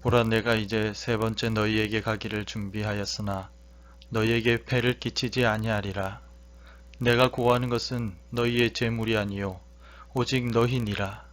보라, 내가 이제 세 번째 너희에게 가기를 준비하였으나 너희에게 폐를 끼치지 아니하리라. 내가 구하는 것은 너희의 재물이 아니요 오직 너희니라.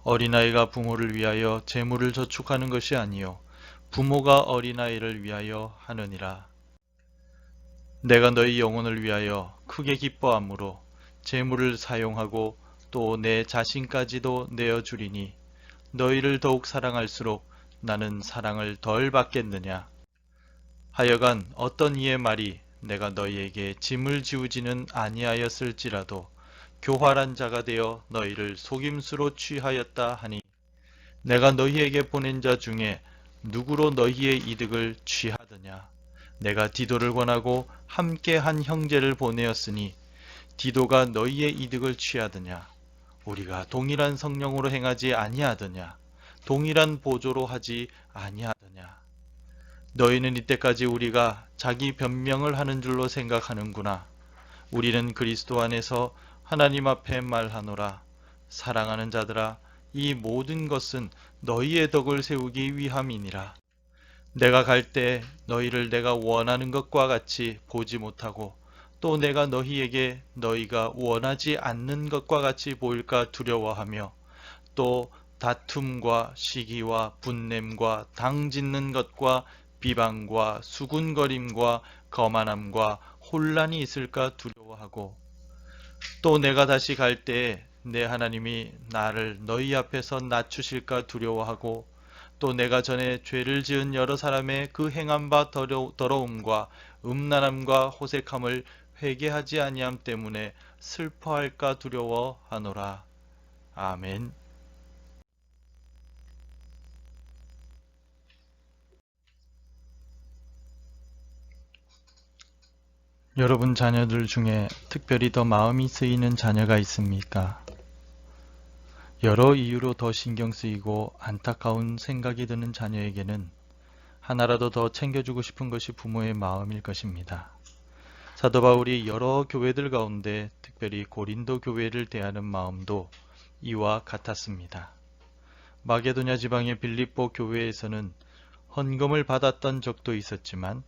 어린아이가 부모를 위하여 재물을 저축하는 것이 아니요 부모가 어린아이를 위하여 하느니라. 내가 너희 영혼을 위하여 크게 기뻐함으로 재물을 사용하고 또 내 자신까지도 내어주리니 너희를 더욱 사랑할수록 나는 사랑을 덜 받겠느냐. 하여간 어떤 이의 말이 내가 너희에게 짐을 지우지는 아니하였을지라도 교활한 자가 되어 너희를 속임수로 취하였다 하니, 내가 너희에게 보낸 자 중에 누구로 너희의 이득을 취하느냐. 내가 디도를 권하고 함께 한 형제를 보내었으니 디도가 너희의 이득을 취하느냐. 우리가 동일한 성령으로 행하지 아니하더냐. 동일한 보조로 하지 아니하더냐. 너희는 이때까지 우리가 자기 변명을 하는 줄로 생각하는구나. 우리는 그리스도 안에서 하나님 앞에 말하노라. 사랑하는 자들아, 이 모든 것은 너희의 덕을 세우기 위함이니라. 내가 갈 때 너희를 내가 원하는 것과 같이 보지 못하고 또 내가 너희에게 너희가 원하지 않는 것과 같이 보일까 두려워하며 또 다툼과 시기와 분냄과 당짓는 것과 비방과 수군거림과 거만함과 혼란이 있을까 두려워하고, 또 내가 다시 갈 때에 내 하나님이 나를 너희 앞에서 낮추실까 두려워하고, 또 내가 전에 죄를 지은 여러 사람의 그 행한 바 더러움과 음란함과 호색함을 회개하지 아니함 때문에 슬퍼할까 두려워하노라. 아멘. 여러분 자녀들 중에 특별히 더 마음이 쓰이는 자녀가 있습니까? 여러 이유로 더 신경 쓰이고 안타까운 생각이 드는 자녀에게는 하나라도 더 챙겨주고 싶은 것이 부모의 마음일 것입니다. 사도 바울이 여러 교회들 가운데 특별히 고린도 교회를 대하는 마음도 이와 같았습니다. 마게도냐 지방의 빌립보 교회에서는 헌금을 받았던 적도 있었지만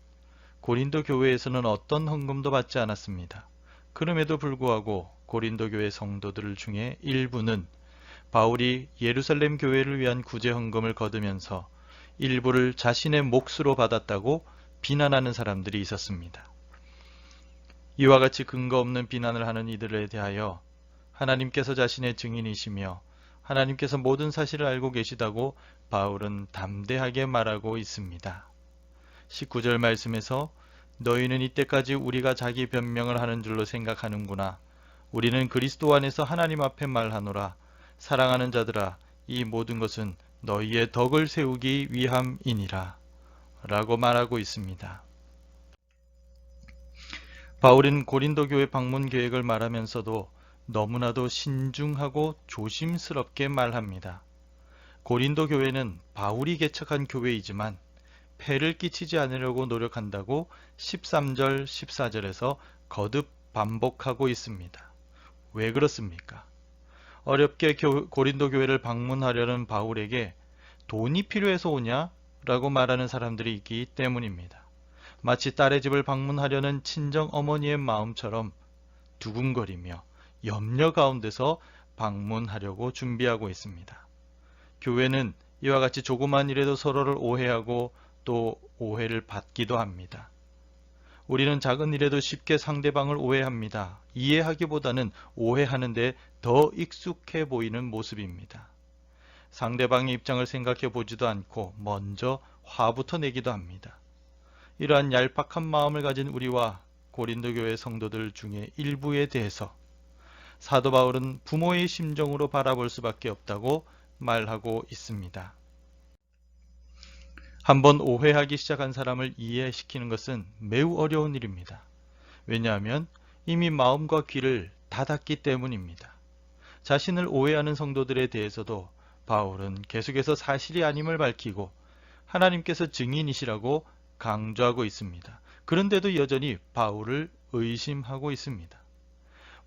고린도 교회에서는 어떤 헌금도 받지 않았습니다. 그럼에도 불구하고 고린도 교회 성도들 중에 일부는 바울이 예루살렘 교회를 위한 구제 헌금을 거두면서 일부를 자신의 몫으로 받았다고 비난하는 사람들이 있었습니다. 이와 같이 근거 없는 비난을 하는 이들에 대하여 하나님께서 자신의 증인이시며 하나님께서 모든 사실을 알고 계시다고 바울은 담대하게 말하고 있습니다. 19절 말씀에서 너희는 이때까지 우리가 자기 변명을 하는 줄로 생각하는구나. 우리는 그리스도 안에서 하나님 앞에 말하노라. 사랑하는 자들아, 이 모든 것은 너희의 덕을 세우기 위함이니라. 라고 말하고 있습니다. 바울은 고린도 교회 방문 계획을 말하면서도 너무나도 신중하고 조심스럽게 말합니다. 고린도 교회는 바울이 개척한 교회이지만 폐를 끼치지 않으려고 노력한다고 13절, 14절에서 거듭 반복하고 있습니다. 왜 그렇습니까? 어렵게 고린도 교회를 방문하려는 바울에게 돈이 필요해서 오냐? 라고 말하는 사람들이 있기 때문입니다. 마치 딸의 집을 방문하려는 친정 어머니의 마음처럼 두근거리며 염려 가운데서 방문하려고 준비하고 있습니다. 교회는 이와 같이 조그만 일에도 서로를 오해하고 또 오해를 받기도 합니다. 우리는 작은 일에도 쉽게 상대방을 오해합니다. 이해하기보다는 오해하는데 더 익숙해 보이는 모습입니다. 상대방의 입장을 생각해 보지도 않고 먼저 화부터 내기도 합니다. 이러한 얄팍한 마음을 가진 우리와 고린도 교회 성도들 중에 일부에 대해서 사도 바울은 부모의 심정으로 바라볼 수밖에 없다고 말하고 있습니다. 한번 오해하기 시작한 사람을 이해시키는 것은 매우 어려운 일입니다. 왜냐하면 이미 마음과 귀를 닫았기 때문입니다. 자신을 오해하는 성도들에 대해서도 바울은 계속해서 사실이 아님을 밝히고 하나님께서 증인이시라고 강조하고 있습니다. 그런데도 여전히 바울을 의심하고 있습니다.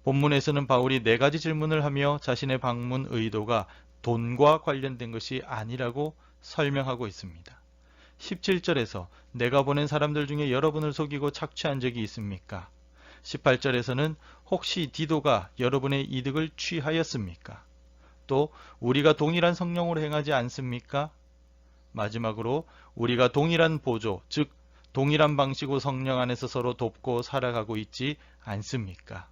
본문에서는 바울이 4가지 질문을 하며 자신의 방문 의도가 돈과 관련된 것이 아니라고 설명하고 있습니다. 17절에서 내가 보낸 사람들 중에 여러분을 속이고 착취한 적이 있습니까? 18절에서는 혹시 디도가 여러분의 이득을 취하였습니까? 또 우리가 동일한 성령으로 행하지 않습니까? 마지막으로 우리가 동일한 보조, 즉 동일한 방식으로 성령 안에서 서로 돕고 살아가고 있지 않습니까?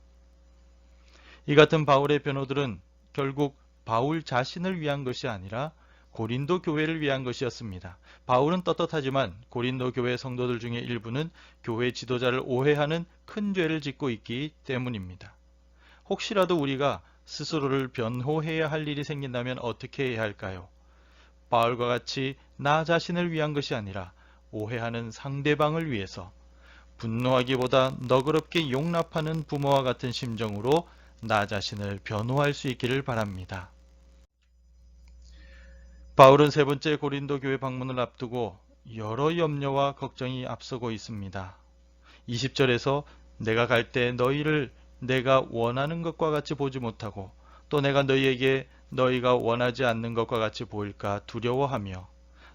이 같은 바울의 변호들은 결국 바울 자신을 위한 것이 아니라 고린도 교회를 위한 것이었습니다. 바울은 떳떳하지만 고린도 교회 성도들 중에 일부는 교회 지도자를 오해하는 큰 죄를 짓고 있기 때문입니다. 혹시라도 우리가 스스로를 변호해야 할 일이 생긴다면 어떻게 해야 할까요? 바울과 같이 나 자신을 위한 것이 아니라 오해하는 상대방을 위해서 분노하기보다 너그럽게 용납하는 부모와 같은 심정으로 나 자신을 변호할 수 있기를 바랍니다. 바울은 세 번째 고린도 교회 방문을 앞두고 여러 염려와 걱정이 앞서고 있습니다. 20절에서 내가 갈 때 너희를 내가 원하는 것과 같이 보지 못하고 또 내가 너희에게 너희가 원하지 않는 것과 같이 보일까 두려워하며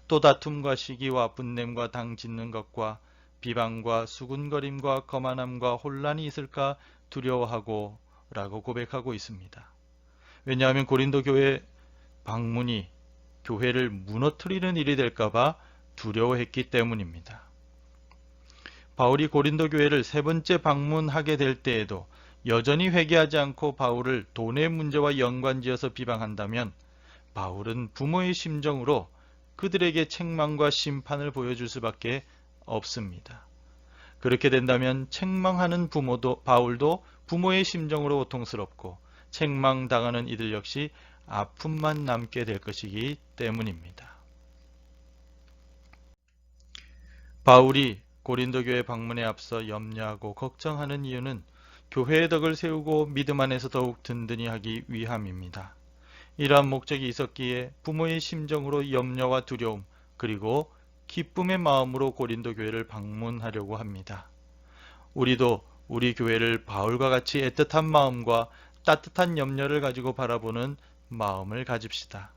또 다툼과 시기와 분냄과 당 짓는 것과 비방과 수군거림과 거만함과 혼란이 있을까 두려워하고 라고 고백하고 있습니다. 왜냐하면 고린도 교회 방문이 교회를 무너뜨리는 일이 될까봐 두려워했기 때문입니다. 바울이 고린도 교회를 세 번째 방문하게 될 때에도 여전히 회개하지 않고 바울을 돈의 문제와 연관지어서 비방한다면 바울은 부모의 심정으로 그들에게 책망과 심판을 보여줄 수밖에 없습니다. 그렇게 된다면 책망하는 바울도 부모의 심정으로 고통스럽고 책망당하는 이들 역시 아픔만 남게 될 것이기 때문입니다. 바울이 고린도 교회 방문에 앞서 염려하고 걱정하는 이유는 교회의 덕을 세우고 믿음 안에서 더욱 든든히 하기 위함입니다. 이러한 목적이 있었기에 부모의 심정으로 염려와 두려움 그리고 기쁨의 마음으로 고린도 교회를 방문하려고 합니다. 우리도 우리 교회를 바울과 같이 애틋한 마음과 따뜻한 염려를 가지고 바라보는 마음을 가집시다.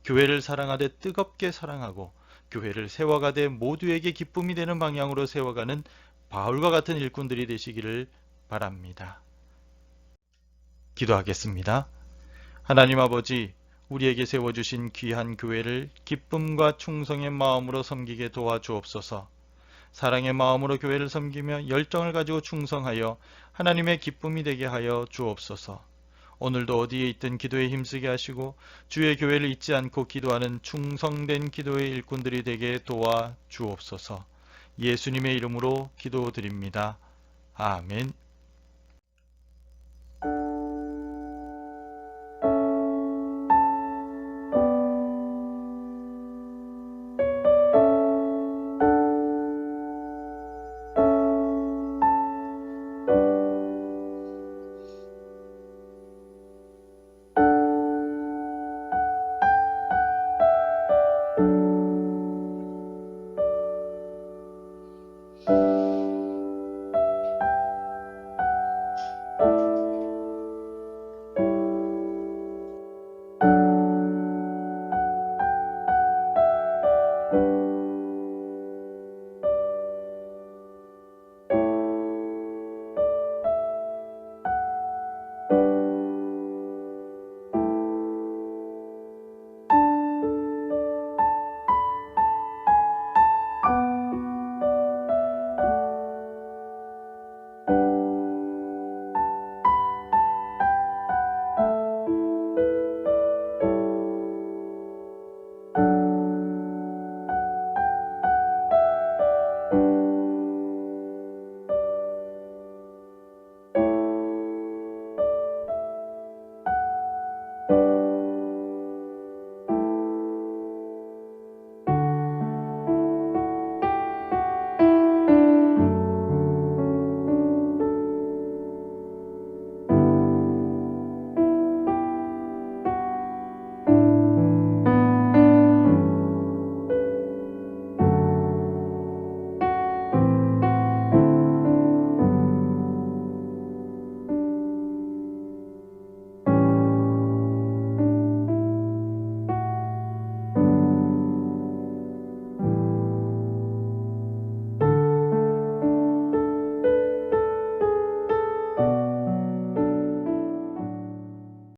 교회를 사랑하되 뜨겁게 사랑하고 교회를 세워가되 모두에게 기쁨이 되는 방향으로 세워가는 바울과 같은 일꾼들이 되시기를 바랍니다. 기도하겠습니다. 하나님 아버지, 우리에게 세워주신 귀한 교회를 기쁨과 충성의 마음으로 섬기게 도와주옵소서. 사랑의 마음으로 교회를 섬기며 열정을 가지고 충성하여 하나님의 기쁨이 되게 하여 주옵소서. 오늘도 어디에 있든 기도에 힘쓰게 하시고 주의 교회를 잊지 않고 기도하는 충성된 기도의 일꾼들이 되게 도와 주옵소서. 예수님의 이름으로 기도드립니다. 아멘.